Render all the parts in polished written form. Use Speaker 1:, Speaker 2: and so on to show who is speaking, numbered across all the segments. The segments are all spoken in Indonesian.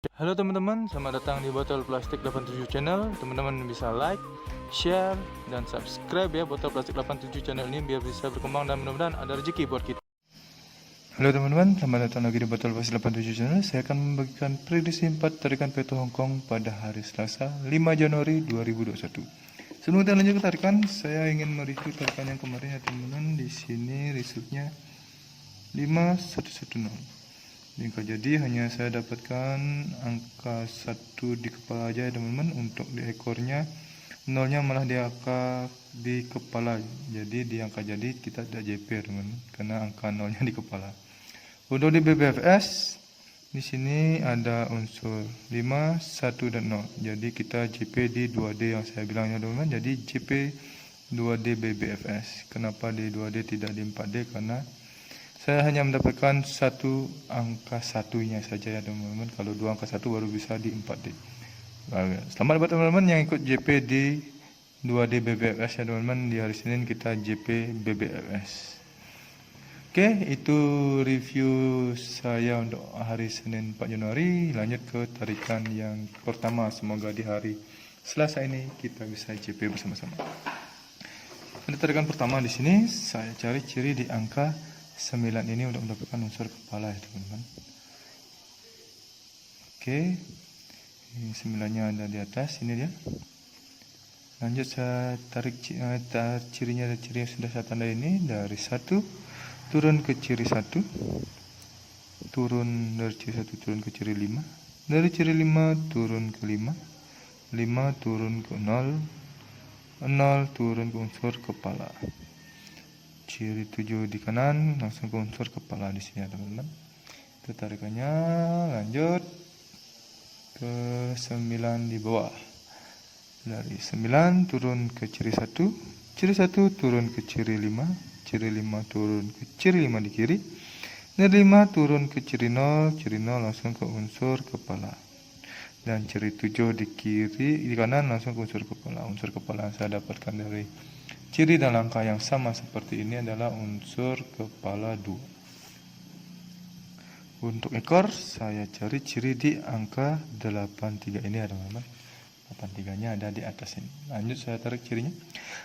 Speaker 1: Halo teman-teman, selamat datang di Botol Plastik 87 Channel. Teman-teman bisa like, share, dan subscribe ya Botol Plastik 87 Channel ini biar bisa berkembang dan mudah-mudahan ada rezeki buat kita. Halo teman-teman, selamat datang lagi di Botol Plastik 87 Channel. Saya akan membagikan prediksi 4 tarikan peto Hong Kong pada hari Selasa 5 Januari 2021. Sebelum kita lanjut ke tarikan, saya ingin mereview tarikan yang kemarin ya teman-teman. Di sini resultnya 5110. Jika jadi hanya saya dapatkan angka 1 di kepala aja ya teman-teman. Untuk di ekornya nolnya malah di angka di kepala, jadi di angka jadi kita tidak JP teman-teman karena angka nolnya di kepala. Untuk di BBFS di sini ada unsur 5, 1 dan 0, jadi kita JP di 2D yang saya bilang ya teman-teman. Jadi JP 2D BBFS. Kenapa di 2D tidak di 4D? Karena saya hanya mendapatkan satu angka satunya saja ya teman-teman. Kalau dua angka satu baru bisa di 4D. Selamat buat teman-teman yang ikut JP di 2D BBFS ya teman-teman. Di hari Senin kita JP BBFS. Oke, itu review saya untuk hari Senin 4 Januari. Lanjut ke tarikan yang pertama. Semoga di hari Selasa ini kita bisa JP bersama-sama. Pada tarikan pertama di sini saya cari ciri di angka 9 ini untuk mendapatkan unsur kepala ya teman-teman. Oke, ini 9-nya ada di atas, ini dia. Lanjut saya tarik cirinya, ada ciri yang sudah saya tanda ini. Dari 1 turun ke ciri 1, turun dari ciri 1 turun ke ciri 5, dari ciri 5 turun ke 5, 5 turun ke 0, 0 turun ke unsur kepala. Ciri 7 di kanan, langsung ke unsur kepala di sini ya teman-teman. Itu tarikannya. Lanjut ke 9 di bawah. Dari 9 turun ke ciri 1, ciri 1 turun ke ciri 5, ciri 5 turun ke ciri 5 di kiri, dari 5 turun ke ciri 0, ciri 0 langsung ke unsur kepala. Dan ciri 7 di kiri, di kanan langsung ke unsur kepala. Unsur kepala yang saya dapatkan dari ciri dan angka yang sama seperti ini adalah unsur kepala 2. Untuk ekor saya cari ciri di angka 83 ini ya teman-teman. 83-nya ada di atas ini. Lanjut saya tarik cirinya.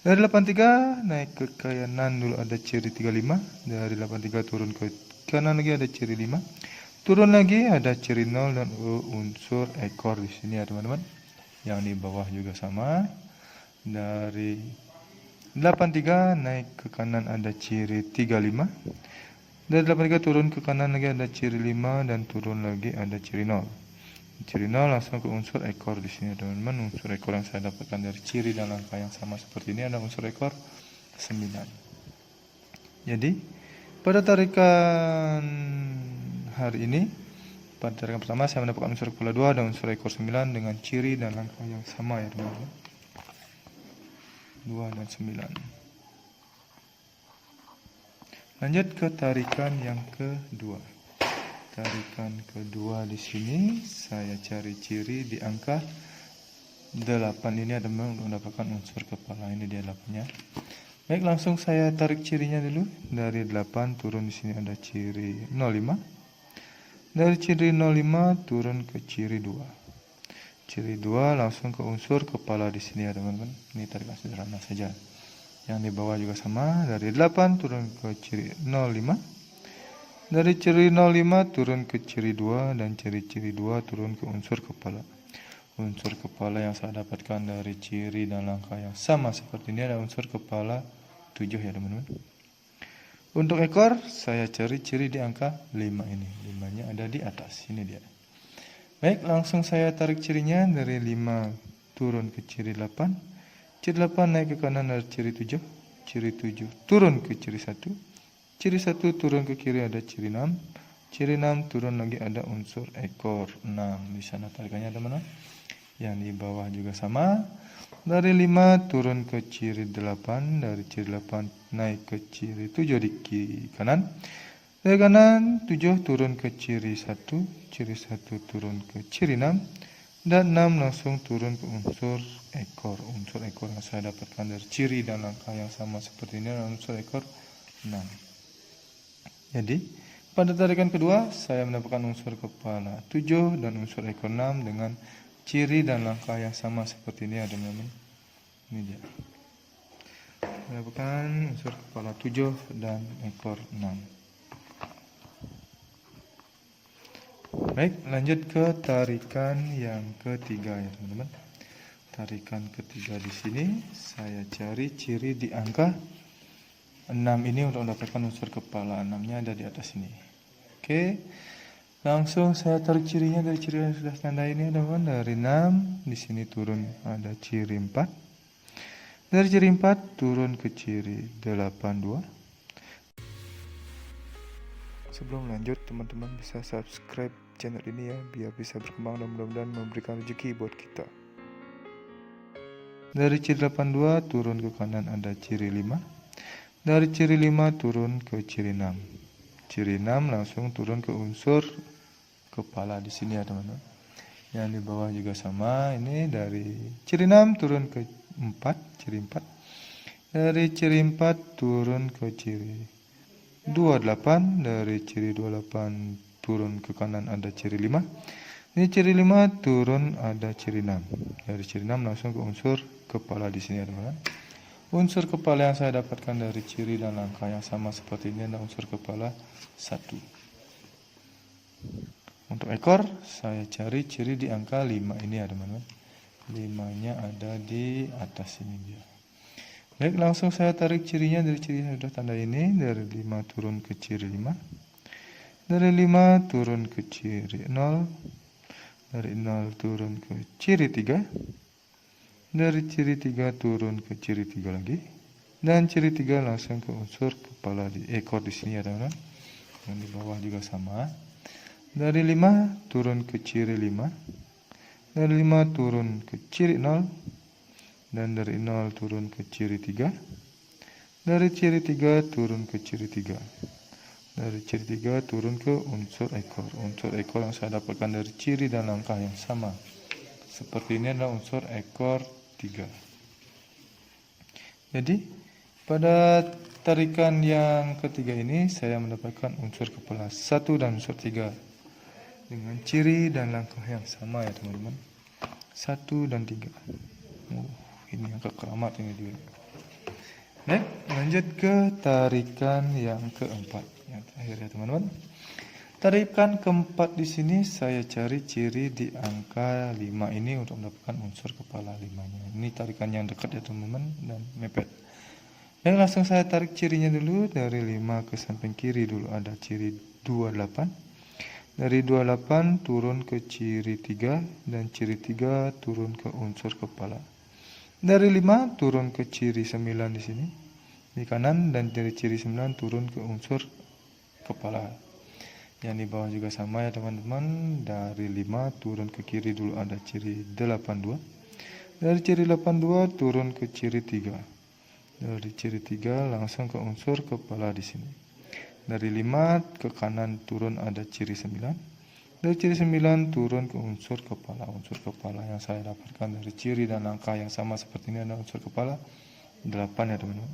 Speaker 1: Dari 83 naik ke kanan dulu ada ciri 35. Dari 83 turun ke kanan lagi ada ciri 5. Turun lagi ada ciri 0 dan unsur ekor di sini ya teman-teman. Yang di bawah juga sama. Dari 83 naik ke kanan ada ciri 35. Dari 83 turun ke kanan lagi ada ciri 5 dan turun lagi ada ciri 0. Ciri 0 langsung ke unsur ekor di sini teman-teman. Unsur ekor yang saya dapatkan dari ciri dan angka yang sama seperti ini ada unsur ekor 9. Jadi pada tarikan hari ini, pada tarikan pertama saya mendapatkan unsur kepala 2 dan unsur ekor 9 dengan ciri dan angka yang sama ya teman-teman. 2 dan 9. Lanjut ke tarikan yang kedua. Tarikan kedua di sini saya cari ciri di angka 8 ini ada untuk mendapatkan unsur kepala. Ini dia 8-nya. Baik, langsung saya tarik cirinya dulu. Dari 8 turun di sini ada ciri 05. Dari ciri 05 turun ke ciri 2. Ciri 2 langsung ke unsur kepala di sini ya teman-teman. Ini tarikan sederhana saja. Yang di bawah juga sama. Dari 8 turun ke ciri 05. Dari ciri 05 turun ke ciri 2 dan ciri-ciri 2 turun ke unsur kepala. Unsur kepala yang saya dapatkan dari ciri dan angka yang sama seperti ini ada unsur kepala 7 ya teman-teman. Untuk ekor saya cari ciri di angka 5 ini. 5-nya ada di atas, ini dia. Baik, langsung saya tarik cirinya. Dari 5 turun ke ciri 8. Ciri 8 naik ke kanan dari ciri 7. Ciri 7 turun ke ciri 1. Ciri 1 turun ke kiri ada ciri 6. Ciri 6 turun lagi ada unsur ekor 6. Di sana tarikannya teman-teman. Yang di bawah juga sama. Dari 5 turun ke ciri 8. Dari ciri 8 naik ke ciri 7 di kiri kanan. Dari kanan 7 turun ke ciri 1. Ciri 1 turun ke ciri 6. Dan 6 langsung turun ke unsur ekor. Unsur ekor yang saya dapatkan dari ciri dan angka yang sama seperti ini adalah unsur ekor 6. Jadi Pada tarikan kedua, saya mendapatkan unsur kepala 7 dan unsur ekor 6 dengan ciri dan langkah yang sama seperti ini ya teman-teman. Ini dia. Mendapatkan unsur kepala 7 dan ekor 6. Baik, lanjut ke tarikan yang ketiga ya teman-teman. Tarikan ketiga di sini saya cari ciri di angka 6 ini untuk mendapatkan unsur kepala. 6-nya ada di atas ini. Oke. Langsung saya tarik cirinya dari ciri yang sudah tanda ini teman-teman. Dari 6 di sini turun ada ciri 4. Dari ciri 4 turun ke ciri 82. Sebelum lanjut, teman-teman bisa subscribe channel ini ya, biar bisa berkembang dan mudah-mudahan memberikan rezeki buat kita. Dari ciri 82 turun ke kanan ada ciri 5. Dari ciri 5 turun ke ciri 6. Ciri 6 langsung turun ke unsur kepala di sini ya teman-teman. Yang di bawah juga sama. Ini dari ciri 6 turun ke 4, ciri 4. Dari ciri 4 turun ke ciri 28. Dari ciri 28 turun ke kanan ada ciri 5. Ini ciri 5 turun ada ciri 6. Dari ciri 6 langsung ke unsur kepala di sini ya teman-teman. Unsur kepala yang saya dapatkan dari ciri dan langkah yang sama seperti ini adalah unsur kepala 1. Untuk ekor saya cari ciri di angka 5 ini ya teman-teman. 5-nya ada di atas ini dia. Baik, langsung saya tarik cirinya dari ciri yang sudah tanda ini. Dari 5 turun ke ciri 5. Dari 5 turun ke ciri 0. Dari 0 turun ke ciri 3. Dari ciri 3 turun ke ciri 3 lagi. Dan ciri 3 langsung ke unsur kepala di ekor di sini ya teman-teman. Dan di bawah juga sama. Dari 5 turun ke ciri 5. Dari 5 turun ke ciri 0. Dan dari 0 turun ke ciri 3. Dari ciri 3 turun ke ciri 3. Dari ciri 3 turun ke unsur ekor. Unsur ekor yang saya dapatkan dari ciri dan langkah yang sama. Seperti ini adalah unsur ekor 3. Jadi pada tarikan yang ketiga ini saya mendapatkan unsur kepala 1 dan unsur 3 dengan ciri dan langkah yang sama ya teman-teman. 1 dan 3. Ini angka keramat ini dulu. Baik, lanjut ke tarikan yang keempat. Yang terakhir ya teman-teman. Tarikan keempat di sini saya cari ciri di angka 5 ini untuk mendapatkan unsur kepala 5-nya. Ini tarikan yang dekat ya teman-teman dan mepet. Dan langsung saya tarik cirinya dulu. Dari 5 ke samping kiri dulu ada ciri 28. Dari 28 turun ke ciri 3 dan ciri 3 turun ke unsur kepala. Dari 5 turun ke ciri 9 di sini di kanan dan dari ciri 9 turun ke unsur kepala. Yang di bawah juga sama ya teman-teman. Dari 5 turun ke kiri dulu ada ciri 82. Dari ciri 82 turun ke ciri 3. Dari ciri 3 langsung ke unsur kepala di sini. Dari 5 ke kanan turun ada ciri 9. Dari ciri 9 turun ke unsur kepala. Unsur kepala yang saya dapatkan dari ciri dan angka yang sama seperti ini adalah unsur kepala 8 ya teman-teman.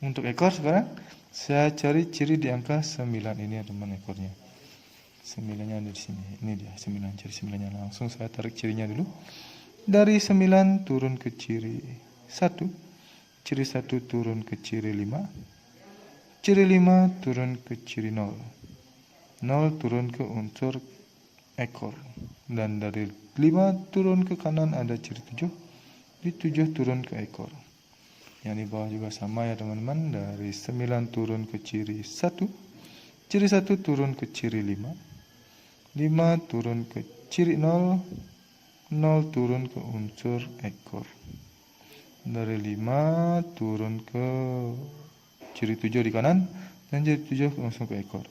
Speaker 1: Untuk ekor sekarang saya cari ciri di angka 9 ini ya teman ekornya. 9-nya ada di sini. Ini dia 9, ciri 9-nya. Langsung saya tarik cirinya dulu. Dari 9 turun ke ciri 1. Ciri 1 turun ke ciri 5. Ciri 5 turun ke ciri 0. 0 turun ke unsur ekor. Dan dari 5 turun ke kanan ada ciri 7. Di 7 turun ke ekor. Yang di bawah juga sama ya teman-teman. Dari 9 turun ke ciri 1. Ciri 1 turun ke ciri 5. 5 turun ke ciri 0. 0 turun ke unsur ekor. Dari 5 turun ke ciri 7 di kanan. Dan ciri 7 langsung ke ekor.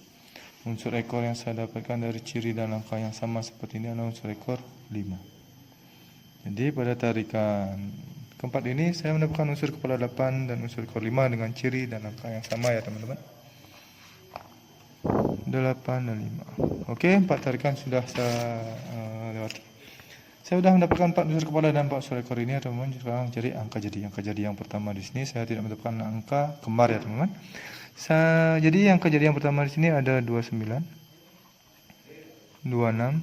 Speaker 1: Unsur ekor yang saya dapatkan dari ciri dan langkah yang sama seperti ini adalah unsur ekor 5. Jadi pada tarikan keempat ini saya mendapatkan unsur kepala 8 dan unsur ekor 5 dengan ciri dan angka yang sama ya teman-teman. 8 dan 5. Oke, 4 tarikan sudah saya lewati. Saya sudah mendapatkan 4 unsur kepala dan 4 unsur ekor ini ya teman-teman. Sekarang cari angka jadi. Angka jadi yang pertama di sini saya tidak mendapatkan angka kembar ya teman-teman. Jadi yang kejadian pertama di sini ada 29, 26,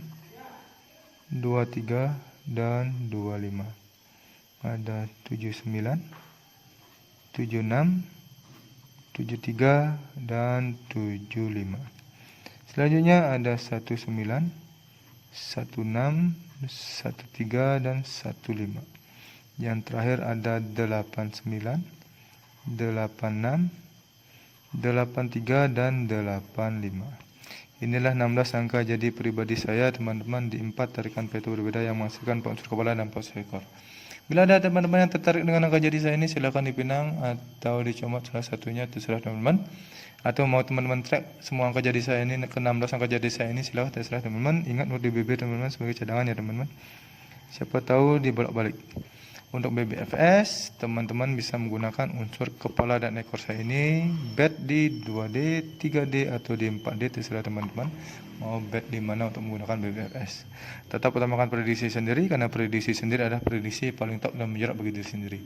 Speaker 1: 23 dan 25. Ada 79, 76, 73 dan 75. Selanjutnya ada 19, 16, 13 dan 15. Yang terakhir ada 89, 86, 83 dan 85. Inilah 16 angka jadi pribadi saya teman-teman di 4 tarikan peto berbeda yang menghasilkan 4 unsur kepala dan 4 ekor. Bila ada teman-teman yang tertarik dengan angka jadi saya ini, silakan dipinang atau dicomot salah satunya, terserah teman-teman. Atau mau teman-teman track semua angka jadi saya ini ke 16 angka jadi saya ini, silakan terserah teman-teman. Ingat untuk BB teman-teman sebagai cadangan ya teman-teman. Siapa tahu dibolak-balik. Untuk BBFS, teman-teman bisa menggunakan unsur kepala dan ekor saya ini, bet di 2D, 3D, atau di 4D, terserah teman-teman mau bet di mana untuk menggunakan BBFS. Tetap utamakan prediksi sendiri, karena prediksi sendiri adalah prediksi paling top dan menjarak bagi diri sendiri.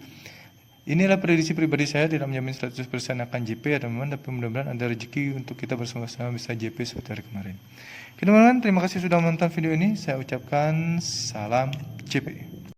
Speaker 1: Inilah prediksi pribadi saya, tidak menjamin 100% akan JP ya teman-teman, tapi mudah-mudahan ada rezeki untuk kita bersama-sama bisa JP seperti hari kemarin. Oke teman-teman, terima kasih sudah menonton video ini. Saya ucapkan salam JP.